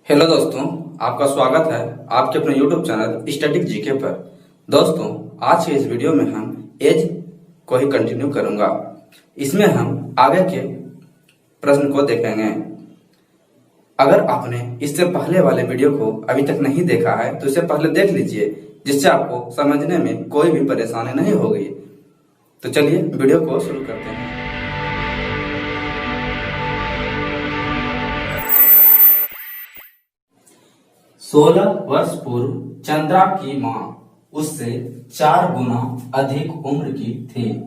Hello दोस्तों, आपका स्वागत है आपके अपने YouTube चैनल स्टैटिक जीके पर। दोस्तों, आज के इस वीडियो में हम एज को ही कंटिन्यू करूंगा। इसमें हम आगे के प्रश्न को देखेंगे। अगर आपने इससे पहले वाले वीडियो को अभी तक नहीं देखा है तो इसे पहले देख लीजिए, जिससे आपको समझने में कोई भी परेशानी नहीं होगी। तो चलिए वीडियो को शुरू करते हैं। 16 वर्ष पूर्व चंद्रा की मां उससे 4 गुना अधिक उम्र की थी।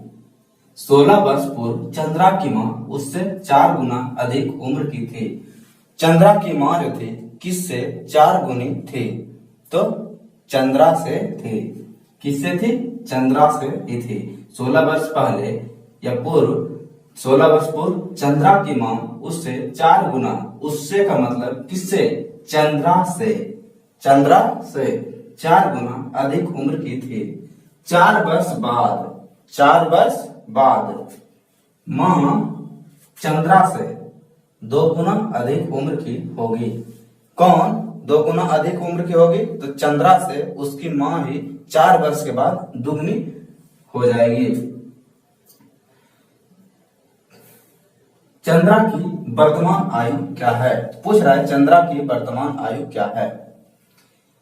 16 वर्ष पूर्व चंद्रा की मां उससे 4 गुना अधिक उम्र की थी। चंद्रा की मां जो थी किससे 4 गुनी थी? तो चंद्रा से थी। किससे थी? चंद्रा से ही थी। 16 वर्ष पहले या पूर्व 16 वर्ष पूर्व चंद्रा की मां उससे 4 गुना, उससे का मतलब किससे? चंद्रा से। चंद्रा से 4 गुना अधिक उम्र की थी। 4 वर्ष बाद मां चंद्रा से 2 गुना अधिक उम्र की होगी। कौन 2 गुना अधिक उम्र की होगी? तो चंद्रा से उसकी मां भी 4 वर्ष के बाद दुगनी हो जाएगी। चंद्रा की वर्तमान आयु क्या है? पूछ रहा है चंद्रा की वर्तमान आयु क्या है?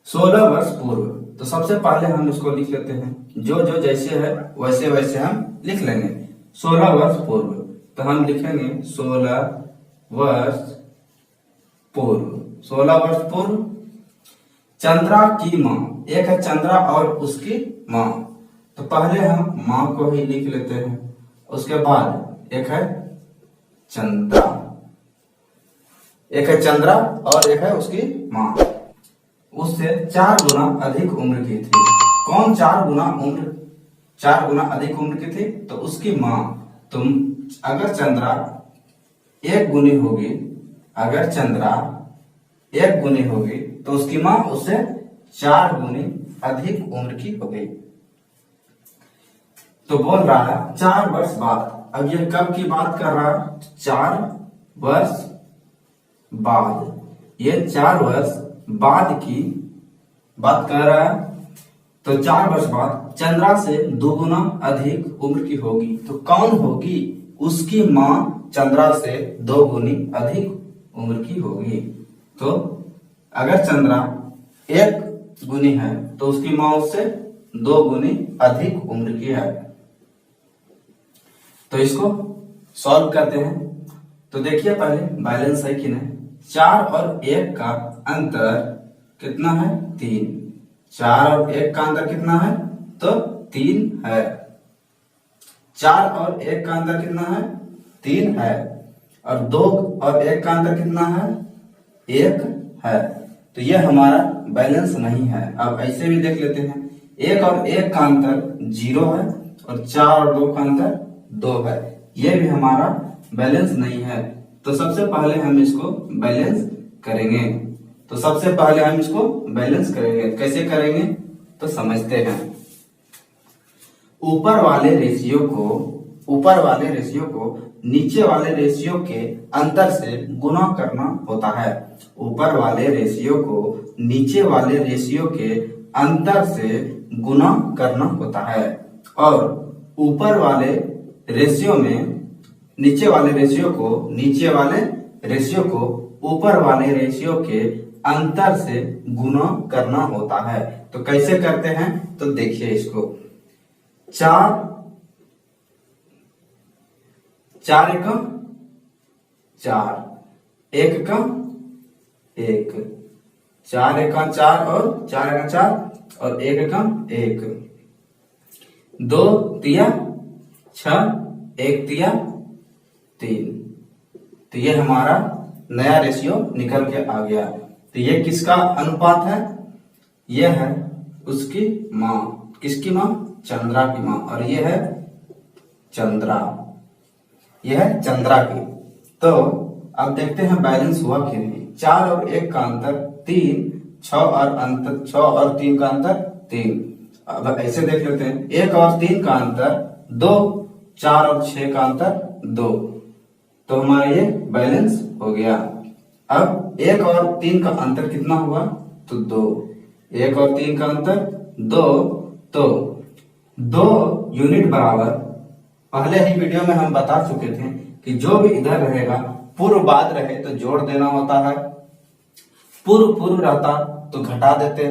16 वर्ष पूर्व। तो सबसे पहले हम इसको लिख लेते हैं, जो जैसे है वैसे वैसे हम लिख लेंगे। 16 वर्ष पूर्व तो हम लिखेंगे 16 वर्ष पूर्व। 16 वर्ष पूर्व चंद्रा की मां, एक है चंद्रा और उसकी मां, तो पहले हम मां को ही लिख लेते हैं। उसके बाद एक है चंद्रा, एक है चंद्रा और एक है उसकी मां। उससे 4 गुना अधिक उम्र की थी। कौन 4 गुना अधिक उम्र की थी? तो उसकी मां। तुम अगर चंद्रा 1 गुनी होगी, अगर चंद्रा 1 गुनी होगी तो उसकी मां उससे 4 गुनी अधिक उम्र की होगी। तो बोल रहा है 4 वर्ष बाद। अब ये कब की बात कर रहा है? 4 वर्ष बाद। ये 4 वर्ष बाद की बात कर रहा है। तो 4 वर्ष बाद चंद्रा से 2 गुना अधिक उम्र की होगी। तो कौन होगी? उसकी मां चंद्रा से 2 गुनी अधिक उम्र की होगी। तो अगर चंद्रा 1 गुनी है तो उसकी मां उससे 2 गुनी अधिक उम्र की है। तो इसको सॉल्व करते हैं। तो देखिए पहले बैलेंस है कि नहीं। 4 और 1 का अंतर कितना है? 3। 4 और 1 का अंतर कितना है? तो 3 है। 4 और 1 का अंतर कितना है? 3 है। और 2 और 1 का अंतर कितना है? 1 है। तो ये हमारा बैलेंस नहीं है। अब ऐसे भी देख लेते हैं। 1 और 1 का अंतर 0 है और 4 और 2 का अंतर 2 है। ये भी हमारा बैलेंस नहीं है। तो सबसे पहले हम इसको बैलेंस करेंगे। कैसे करेंगे? तो समझते हैं। ऊपर वाले रेशियो को नीचे वाले रेशियो के अंतर से गुना करना होता है। ऊपर वाले रेशियो को नीचे वाले रेशियो के अंतर से गुना करना होता है। और ऊपर वाले रेशियो में नीचे वाले रेशियो को ऊपर वाले रेशियो के अंतर से गुना करना होता है। तो कैसे करते हैं? तो देखिए इसको। 4 एकम 4, 1 एकम 1, 4 एकम 4 और 4 एकम 4 और 1 एकम 1, 2 तिया 6, 1 तिया 3। तो ये हमारा नया रेशियो निकल के आ गया। तो ये किसका अनुपात है? ये है उसकी मां। किसकी मां? चंद्रा की मां। और ये है चंद्रा, ये है चंद्रा की। तो अब देखते हैं बैलेंस हुआ कि नहीं। 4 और 1 का अंतर 3, 6 और 3 का अंतर 3। अब ऐसे देख लेते हैं। 1 और 3 का अंतर 2, 4 और 6 का अंतर 2। तो हमारा ये बैलेंस हो गया। अब 1 और 3 का अंतर कितना हुआ, तो 2। 1 और 3 का अंतर 2, तो 2 यूनिट बराबर, पहले ही वीडियो में हम बता चुके थे कि जो भी इधर रहेगा पूर्व बाद रहे तो जोड़ देना होता है, पूर्व पूर्व रहता तो घटा देते,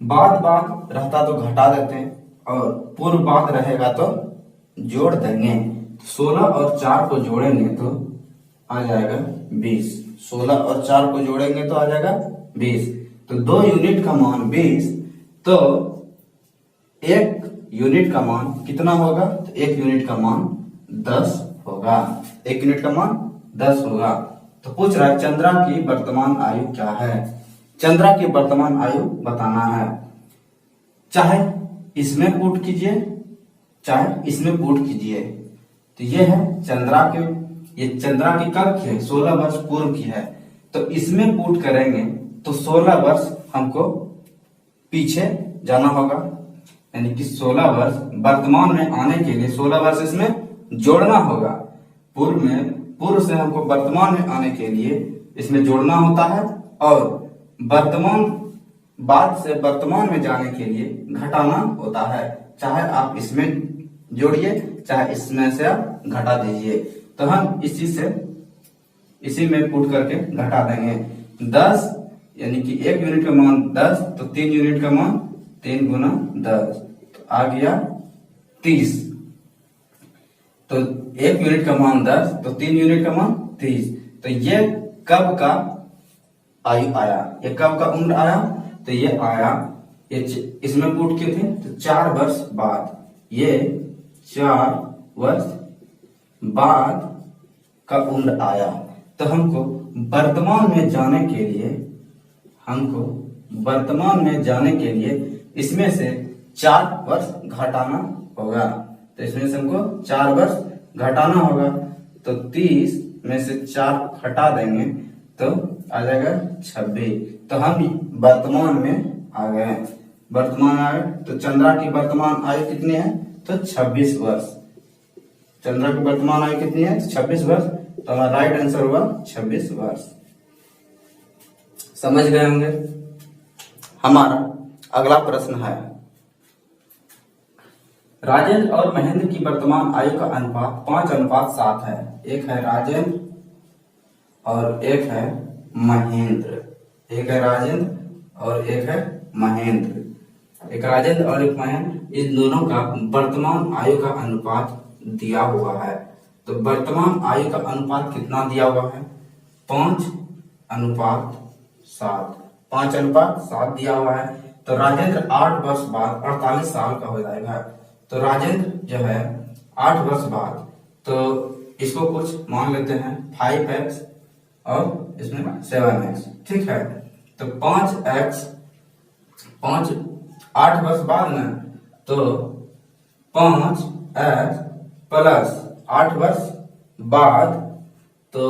बाद बाद रहता तो घटा देते, और पूर्व बाद रहेगा तो जोड़ देंगे। 16 और 4 को जोड़ेंगे तो आ जाएगा 20। 16 और 4 को जोड़ेंगे तो आ जाएगा 20। तो 2 यूनिट का मान 20, तो 1 यूनिट का मान कितना होगा, तो 1 यूनिट का मान 10 होगा। 1 यूनिट का मान 10 होगा। तो पूछ रहा है चंद्रा की वर्तमान आयु क्या है। चंद्रा की वर्तमान आयु बताना है। चाहे इसमें पुट कीजिए, चाहे इसमें पुट कीजिए। तो ये है चंद्रा के, ये चंद्रा की कब की है, 16 वर्ष पूर्व की है। तो इसमें पुट करेंगे तो 16 वर्ष हमको पीछे जाना होगा, यानी कि 16 वर्ष वर्तमान में आने के लिए 16 वर्ष इसमें जोड़ना होगा। पूर्व से हमको वर्तमान में आने के लिए इसमें जोड़ना होता है, और वर्तमान बाद से वर्तमान में जाने के लिए घटाना होता है। चाहे आप इसमें जोड़िए, चाहे इसमें से आप घटा दीजिए। तो हम इसी में पुट करके घटा देंगे। 10 यानी कि 1 यूनिट का मान 10, तो 3 यूनिट का मान 3 गुना 10, तो आ गया 30। तो 1 यूनिट का मान 10, तो 3 यूनिट का मान 30। तो ये कब का आयु आया, ये कब का उम्र आया, तो ये आया, ये इसमें पुट किए थे तो 4 वर्ष बाद, ये 4 वर्ष बाद का उम्र आया। तो हमको वर्तमान में जाने के लिए इसमें से 4 वर्ष घटाना होगा। तो इसमें से हमको 4 वर्ष घटाना होगा। तो 30 में से 4 घटा देंगे तो आ जाएगा 26। तो हम वर्तमान में आ गए, तो चंद्रा की वर्तमान आयु कितनी है, तो 26 वर्ष। चंद्रा की वर्तमान आयु कितनी है, 26 वर्ष। तो हमारा राइट आंसर हुआ 26 वर्ष। समझ गए होंगे। हमारा अगला प्रश्न है, राजेंद्र और महेंद्र की वर्तमान आयु का अनुपात 5:7 है। एक है राजेंद्र और एक है महेंद्र। एक है राजेंद्र और एक है महेंद्र। एक राजेंद्र और एक महेंद्र, इन दोनों का वर्तमान आयु का अनुपात दिया हुआ है। तो वर्तमान आयु का अनुपात कितना दिया हुआ है, 5:7। 5:7 दिया हुआ है। तो राजेंद्र 8 वर्ष बाद 48 साल का हो जाएगा। तो राजेंद्र जो है 8 वर्ष बाद, तो इसको कुछ मान लेते हैं 5x और इसमें 7x, ठीक है। तो 5x 8 वर्ष बाद में, तो 5x प्लस 8 वर्ष बाद, तो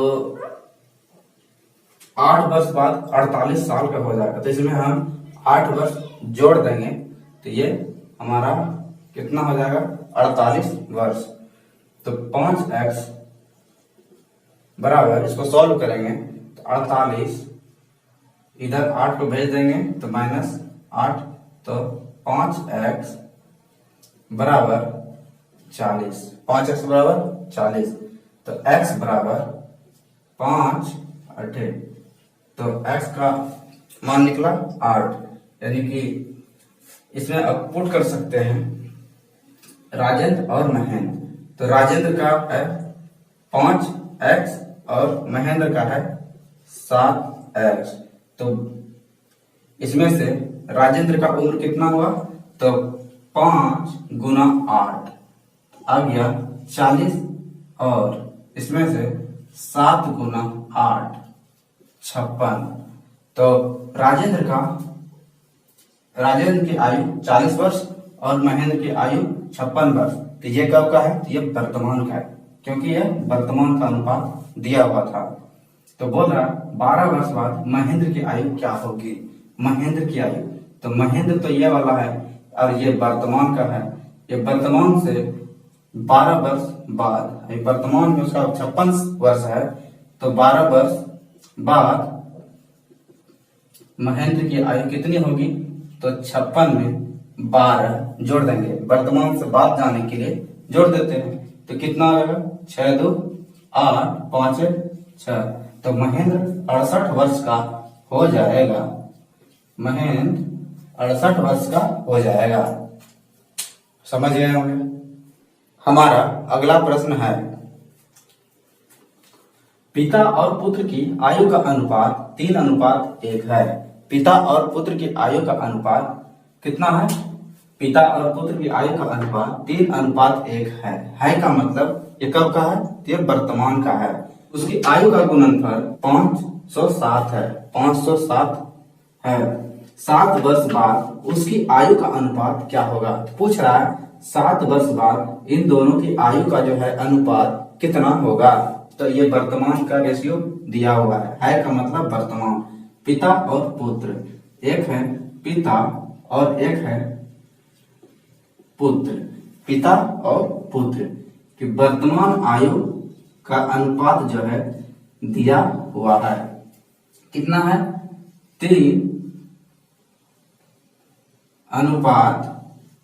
8 वर्ष बाद 48 साल का हो जाएगा। तो इसमें हम 8 वर्ष जोड़ देंगे तो ये हमारा कितना हो जाएगा, 48 वर्ष। तो 5x बराबर, इसको सॉल्व करेंगे तो 48, इधर 8 को भेज देंगे तो -8, तो 5x बराबर 40। 5x बराबर 40। तो x बराबर 5 8, तो x का मान निकला 8। यानी कि इसमें अब पुट कर सकते हैं राजेंद्र और महेंद्र। तो राजेंद्र का है 5x और महेंद्र का है 7x। तो इसमें से राजेंद्र का उम्र कितना हुआ, तो 5 गुना 8 आ गया 40, और इसमें से 7 गुना 8 56। तो राजेंद्र की आयु 40 वर्ष और महेंद्र की आयु 56 वर्ष। तो ये कब का है, तो ये वर्तमान का है, क्योंकि ये वर्तमान का अनुपात दिया हुआ था। तो बोल रहा 12 वर्ष बाद महेंद्र की आयु क्या होगी। महेंद्र की आयु, तो महेंद्र तो ये वाला है और ये वर्तमान का है। ये वर्तमान से 12 वर्ष बाद, वर्तमान में उसका 56 वर्ष है, तो 12 वर्ष बाद महेंद्र की आयु कितनी होगी? तो 56 में 12 जोड़ देंगे, वर्तमान से बाद जाने के लिए जोड़ देते हैं। तो कितना आएगा? 6 2 8 5 6। तो महेंद्र 68 वर्ष का हो जाएगा। महेंद्र 68 वर्ष का हो जाएगा। समझ गए होंगे। हमारा अगला प्रश्न है, पिता और पुत्र की आयु का अनुपात 3:1 है। पिता और पुत्र की आयु का अनुपात कितना है? पिता और पुत्र की आयु का अनुपात 3:1 है। का मतलब ये कब का है? ये वर्तमान का है। उसकी आयु का गुणनफल 507 है। 507 है। 7 वर्ष बाद उसकी आयु का अनुपात क्या होगा? तो पूछ रहा है 7 वर्ष बाद इन दोनों की आयु का जो है अनुपात कितना होगा? तो ये वर्तमान का रेशियो दिया हुआ है का मतलब वर्तमान। पिता और पुत्र, एक है पिता और एक है पुत्र। पिता और पुत्र की वर्तमान आयु का अनुपात जो है दिया हुआ है। कितना है? 3:1।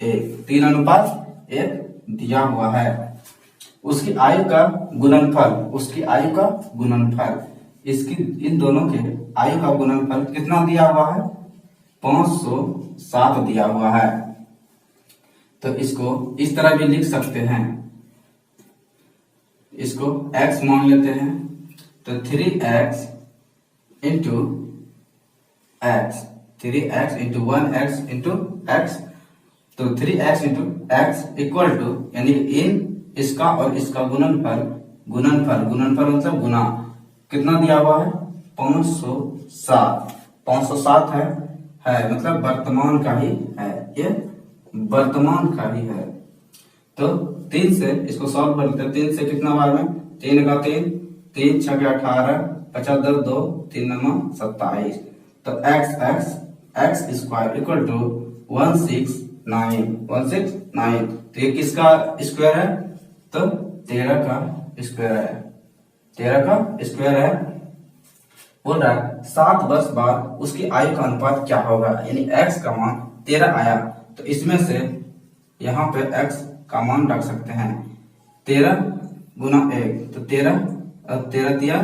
3:1 दिया हुआ है। उसकी आयु का गुणनफल, इसकी इन दोनों के आयु का गुणनफल कितना दिया हुआ है? 507 दिया हुआ है। तो इसको इस तरह भी लिख सकते हैं। इसको x मान लेते हैं। तो 3x into x, 3x into 1x into x। तो 3x into x equal to, यानी इन इसका और इसका गुणनफल मतलब गुना, कितना दिया हुआ है? 507। 507 है मतलब वर्तमान का ही है, ये वर्तमान का ही है। तो 3 से इसको सॉल्व करते हैं। 3 से कितना बार में? 3 का 3, 3 6 के 18, 50 10 2, 3 9 27। तो x स्क्वायर इक्वल टू 169। तो ये किसका स्क्वायर है? तो 13 का स्क्वायर है। 13 का स्क्वायर है। बोल रहा है 7 वर्ष बाद उसकी आयु का अनुपात क्या होगा? यानी x का मान 13 आया, तो इसमें से यहाँ पे x का मान रख सकते हैं। 13 गुना 1, तो 13 और 13 तिया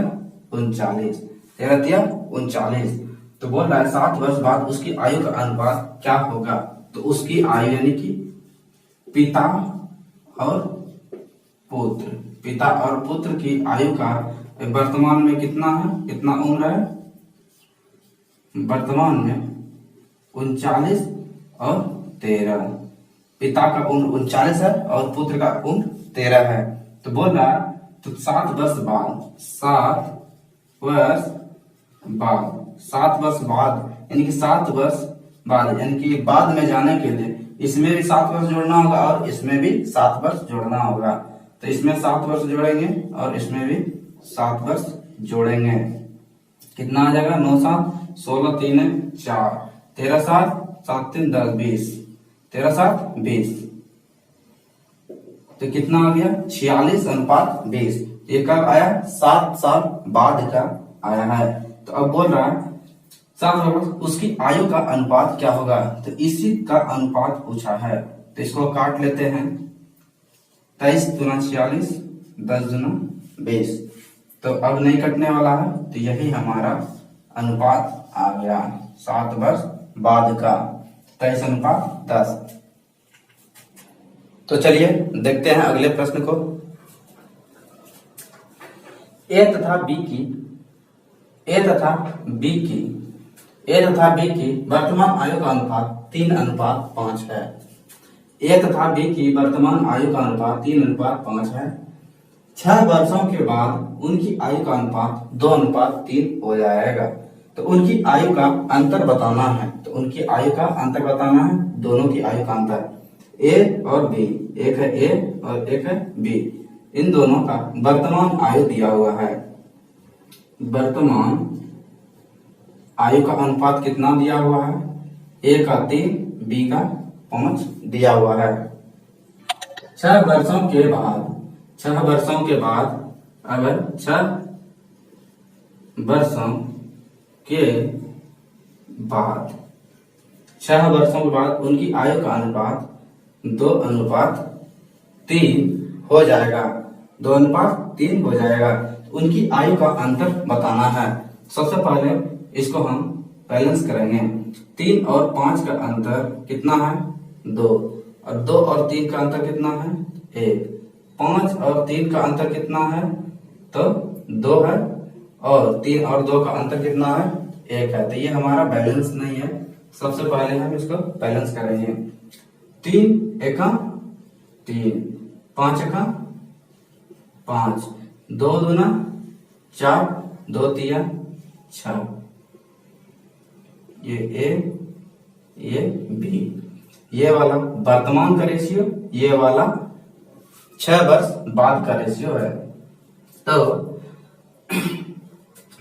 39। 13 तिया 39। तो बोल रहा है 7 वर्ष बाद उसकी आयु का अनुपात क्या होगा? तो उसकी आयु यानी कि पिता और पुत्र की आयु का वर्तमान में कितना है? कितना उम्र है? वर्तमान में 39 और 13। पिता का उम्र 39 है और पुत्र का उम्र 13 है। तो बोल रहा है तो 7 वर्ष बाद यानी कि 7 वर्ष बाद, यानी कि बाद में जाने के लिए इसमें भी 7 वर्ष जोड़ना होगा और इसमें भी 7 वर्ष जोड़ना होगा। तो इसमें 7 वर्ष जोड़ेंगे और इसमें भी 7 वर्ष जोड़ेंगे। कितना आ जाएगा? 9 7 16 3 4, 13 7 7 3 10 20, 13 7 20। तो कितना आ गया? 46:20। ये कब आया? 7 साल बाद का आया है। तो अब बोल रहा है 7 वर्ष उसकी आयु का अनुपात क्या होगा? तो इसी का अनुपात पूछा है। तो इसको काट लेते हैं। 23 दूना 46, 10 दूना 20। तो अब नहीं कटने वाला है, तो यही हमारा अनुपात आ गया 7 वर्ष बाद का, 23:10। तो चलिए देखते हैं अगले प्रश्न को। ए तथा बी की वर्तमान आयु का अनुपात 3:5 है। ए तथा बी की वर्तमान आयु का अनुपात 3:5 है। 6 वर्षों के बाद उनकी आयु का अनुपात 2:3 हो जाएगा। तो उनकी आयु का अंतर बताना है। तो उनकी आयु का अंतर बताना है, दोनों की आयु का अंतर। ए और बी, एक है ए और एक है बी, इन दोनों का वर्तमान आयु दिया हुआ है। वर्तमान आयु का अनुपात कितना दिया हुआ है? ए का 3, बी का 5 दिया हुआ है। 6 वर्षों के बाद अगर 6 वर्षों के बाद, 6 वर्षों के बाद उनकी आयु का अनुपात 2:3 हो जाएगा, 2:3 हो जाएगा। उनकी आयु का अंतर बताना है। सबसे पहले इसको हम बैलेंस करेंगे। 3 और 5 का अंतर कितना है? 2, और 2 और 3 का अंतर कितना है? 1। 5 और 3 का अंतर कितना है? तो 2 है, और 3 और 2 का अंतर कितना है? 1 है। तो ये हमारा बैलेंस नहीं है। सबसे पहले हम इसको बैलेंस करेंगे। 3 एका 3, 5 एका 5, 2 दूना 4, 2 तिया 6, ये ए, ये बी। ये वाला वर्तमान का रेशियो, ये वाला 6 वर्ष बाद का रेशियो है। तो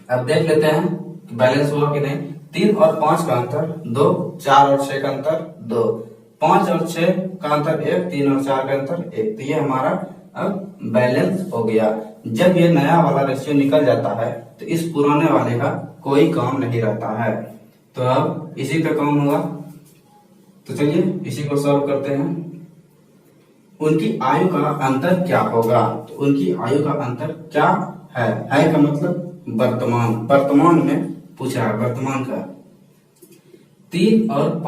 अब देख लेते हैं कि बैलेंस हुआ कि नहीं। 3 और 5 का अंतर 2, 4 और 6 का अंतर 2, 5 और 6 का अंतर 1, 3 और 4 का अंतर 1। तो ये हमारा अब बैलेंस हो गया। जब ये नया वाला रेशियो निकल जाता है तो इस पुराने वाले का कोई काम नहीं रहता है। तो अब इसी पे काम होगा। तो चलिए इसी को सॉल्व करते हैं। उनकी आयु का अंतर क्या होगा? तो उनकी आयु का अंतर क्या है का मतलब वर्तमान, वर्तमान में पूछ रहा है, वर्तमान का। 3 और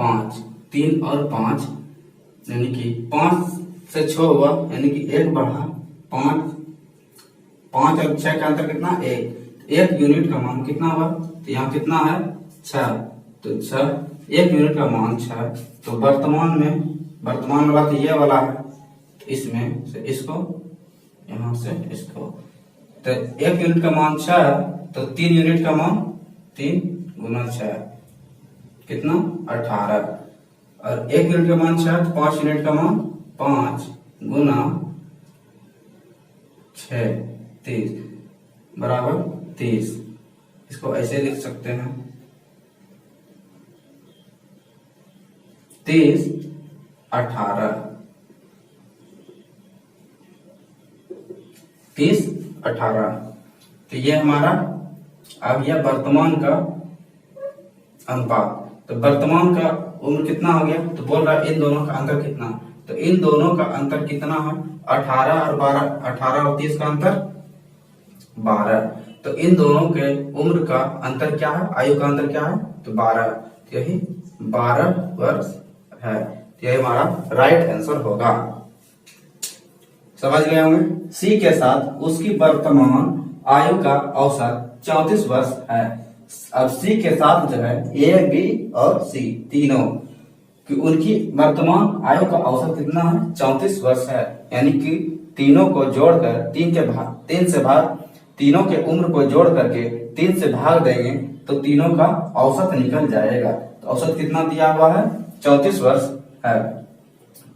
5 यानी कि 5 से 6 हुआ, यानी कि 1 बढ़ा 5, 5 और 6 का अंतर कितना? 1 यूनिट का मान कितना हुआ? तो यहाँ कितना है? 6। तो 6, 1 यूनिट का मान 6। तो वर्तमान में, वर्तमान वाला तो ये वाला है, तो इसमें से इसको, यहां से इसको, तो 1 यूनिट का मान 6, तो 3 यूनिट का मान 3 गुना 6 कितना? 18। और 1 यूनिट का मान 6, तो 5 यूनिट का मान 5 गुना 6, 30 बराबर 30। इसको ऐसे लिख सकते हैं, 30 18, 30 18। तो ये हमारा अब यह वर्तमान का अनुपात। तो वर्तमान का उम्र कितना हो गया? तो बोल रहा है इन दोनों का अंतर कितना? तो इन दोनों का अंतर कितना है? 18 और 12, 18 और 30 का अंतर 12। तो इन दोनों के उम्र का अंतर क्या है? आयु का अंतर क्या है? तो 12। तो यही 12 वर्ष है। तो यही हमारा राइट आंसर होगा। समझ गए होंगे। सी के साथ उसकी वर्तमान आयु का औसत 34 वर्ष है। अब सी के साथ जो है ए, बी और सी तीनों कि उनकी वर्तमान आयु का औसत कितना है? 34 वर्ष है। यानी कि तीनों को जोड़कर 3 से भाग, तीनों के उम्र को जोड़ करके 3 से भाग देंगे तो तीनों का औसत निकल जाएगा। तो औसत कितना दिया हुआ है? 34 वर्ष है।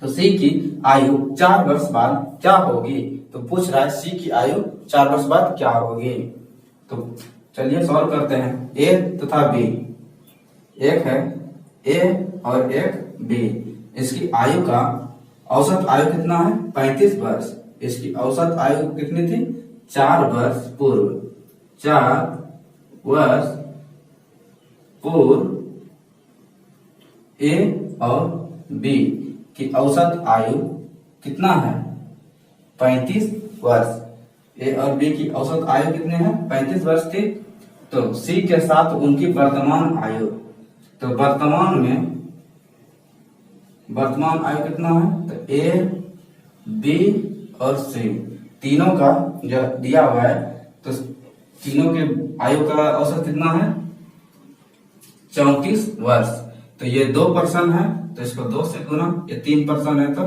तो सी की आयु 4 वर्ष बाद क्या होगी? तो पूछ रहा है सी की आयु 4 वर्ष बाद क्या होगी। तो चलिए सॉल्व करते हैं। ए तथा बी, एक है ए और एक बी। इसकी आयु का औसत आयु कितना है? 35 वर्ष। इसकी औसत आयु कितनी थी? 4 वर्ष पूर्व। 4 वर्ष पूर्व ए और बी की औसत आयु कितना है? 35 वर्ष। ए और बी की औसत आयु कितनी है? 35 वर्ष थी। तो सी के साथ उनकी वर्तमान आयु, तो वर्तमान में वर्तमान आयु कितना है? तो ए, बी और सी तीनों का जो दिया हुआ है, तो तीनों के आयु का औसत कितना है? 34 वर्ष। तो ये 2% है तो इसको 2 से गुना, ये 3% है तो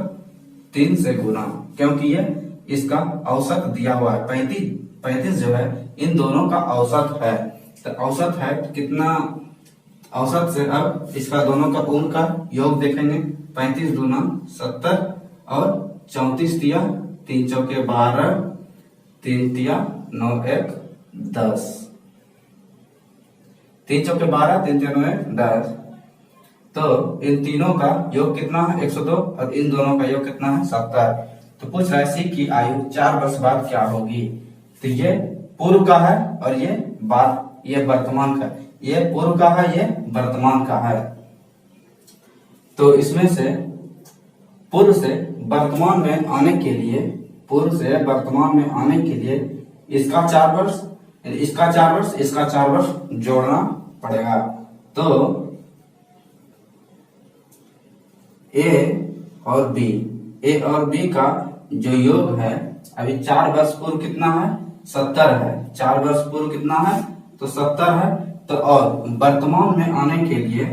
3 से गुना, क्योंकि ये इसका औसत दिया हुआ है। 35 जो है इन दोनों का औसत है। तो औसत है कितना? औसत से अब इसका दोनों का उम्र का योग देखेंगे। 35 दूना 70 और 34 तिया 3 चौके 12, 3 तिया 9 1 10, 3 चौके 12, 3 तिया 9 1 10। तो इन तीनों का योग कितना है? 102 और इन दोनों का योग कितना है? 70। तो पूछ रहा है सी की आयु 4 वर्ष बाद क्या होगी। तो ये पूर्व का है और ये बाद ये वर्तमान का, ये पूर्व का है, ये वर्तमान का है। तो इसमें से पूर्व से वर्तमान में आने के लिए, पूर्व से वर्तमान में आने के लिए इसका 4 वर्ष, इसका 4 वर्ष, इसका 4 वर्ष जोड़ना पड़ेगा। तो ए और बी का जो योग है, अभी 4 वर्ष पूर्व कितना है, 70 है। 4 वर्ष पूर्व कितना है, तो 70 है। तो और वर्तमान में आने के लिए,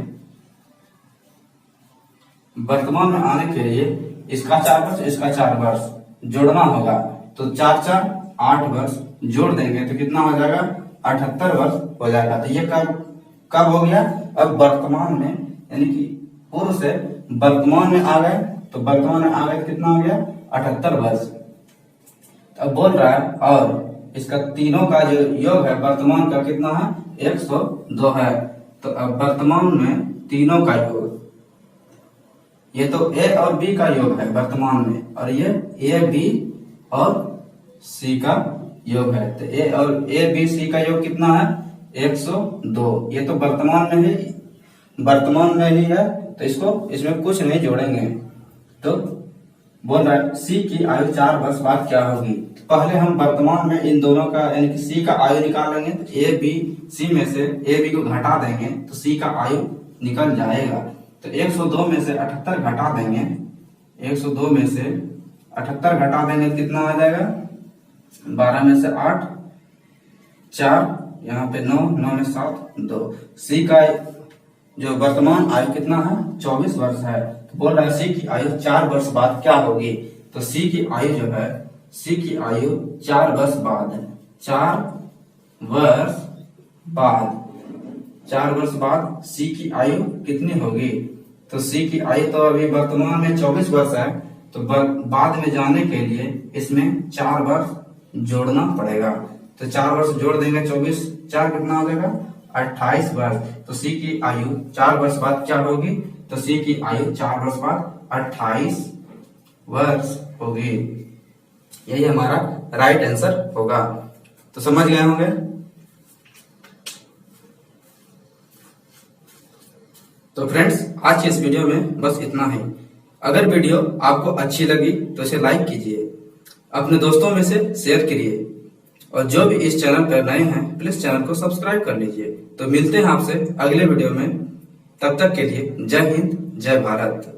वर्तमान में आने के लिए इसका 4 वर्ष, इसका 4 वर्ष जोड़ना होगा। तो 4 4 8 वर्ष जोड़ देंगे तो कितना हो जाएगा, 78 वर्ष हो जाएगा। तो ये कब हो गया, अब वर्तमान में, यानी कि पूर्व से वर्तमान में आ गए, तो वर्तमान में आ गए तो कितना हो गया, 78 वर्ष। अब बोल रहा है और इसका तीनों का जो योग है वर्तमान का कितना है, 102 है। तो अब वर्तमान में तीनों का योग, ये तो ए और बी का योग है वर्तमान में, और ये ए बी और सी का योग है। तो ए बी सी का योग कितना है, 102। ये तो वर्तमान में ही, वर्तमान में ही है, तो इसको, इसमें कुछ नहीं जोड़ेंगे। तो बोल रहा है सी की आयु 4 वर्ष बाद क्या होगी। तो पहले हम वर्तमान में इन दोनों का, यानी कि सी का आयु निकाल लेंगे। तो ए बी सी में से ए बी को घटा देंगे तो सी का आयु निकल जाएगा। तो 102 में से 78 घटा देंगे, 102 में से 78 घटा देंगे तो कितना आ जाएगा, 12 में से 8 4, यहाँ पे 9, 9 में 7 2। सी का जो वर्तमान आयु कितना है, 24 वर्ष है। तो बोल रहा है सी की आयु 4 वर्ष बाद क्या होगी। तो सी की आयु जो है, सी की आयु 4 वर्ष बाद, 4 वर्ष बाद, 4 वर्ष बाद सी की आयु कितनी होगी। तो सी की आयु तो अभी वर्तमान में 24 वर्ष है, तो बाद में जाने के लिए इसमें 4 वर्ष जोड़ना पड़ेगा। तो 4 वर्ष जोड़ देंगे, 24 4 कितना हो जाएगा, 28 वर्ष। तो सी की आयु 4 वर्ष बाद क्या होगी, तो सी की आयु 4 वर्ष बाद 28 वर्ष होगी। यही हमारा राइट आंसर होगा। तो समझ गए होंगे। तो फ्रेंड्स, आज की इस वीडियो में बस इतना ही। अगर वीडियो आपको अच्छी लगी तो इसे लाइक कीजिए, अपने दोस्तों में से शेयर करिए, और जो भी इस चैनल पर नए हैं प्लीज चैनल को सब्सक्राइब कर लीजिए। तो मिलते हैं आपसे अगले वीडियो में, तब तक के लिए जय हिंद, जय भारत।